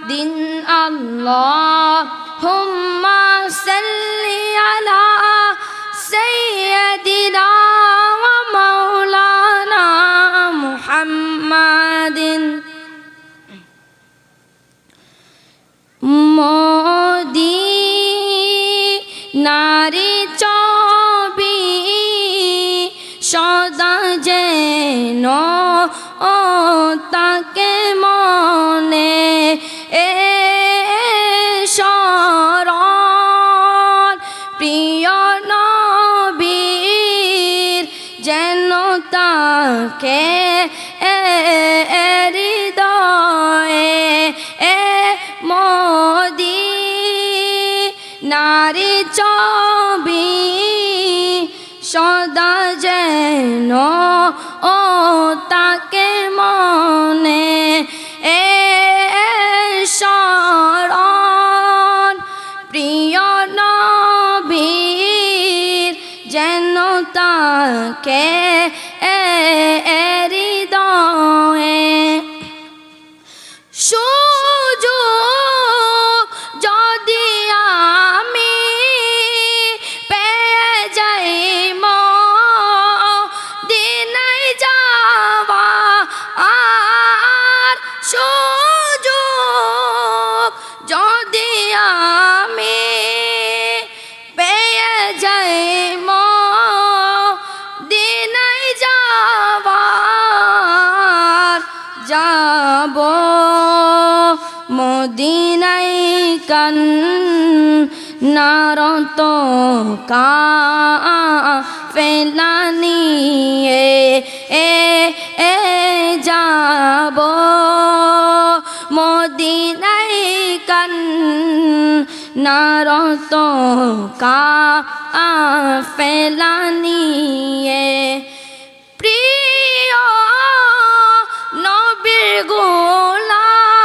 দিন আল্লাহুম্মা সাল্লি আলা সাইয়্যিদিনা ওয়া মাওলানা মুহাম্মাদিন মদিনারি ছবি সদা যেন তাকে মনে স্মরণ প্রিয় নবীর যেন তাকে হৃদয়ে মদিনারি ছবি সদা যেন তাকে মনে স্মরণ প্রিয় নবীর যেন তাকে হৃদয়ে সুযোগ যদি আমি পেয়ে যাই মদিনায় যাওয়া আর সুযোগ যদি আমি পেয়ে যাই মদিনায় যাওয়ার যাব মদিনায় কান্নারত কাফেলা নিয়ে যাব মদিনায় কান্নারত কাফেলা নিয়ে প্রিয় নবীর গোলাম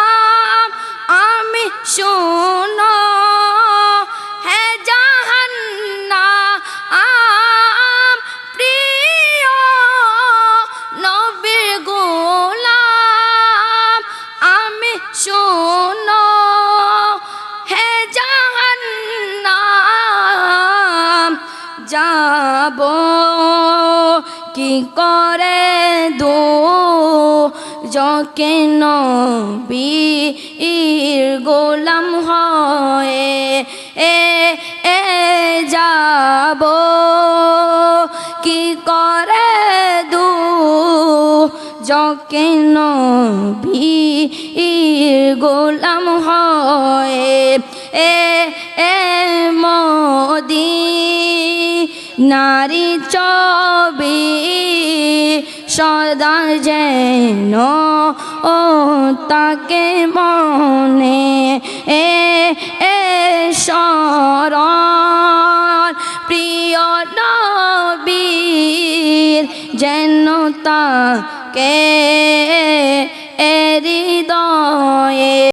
আমি শোনো হে জাহান্নাম প্রিয় নবীর গোলাম আমি শোনো হে জাহান্নাম যাব কি করে যকে নবীর গোলাম হয়ে যাব কি করে যকে নবীর গোলাম হয়ে মদিনারি ছবি সদা যেন তাকে মনে স্মরণ প্রিয় নবীর যেন তাকে হৃদয়ে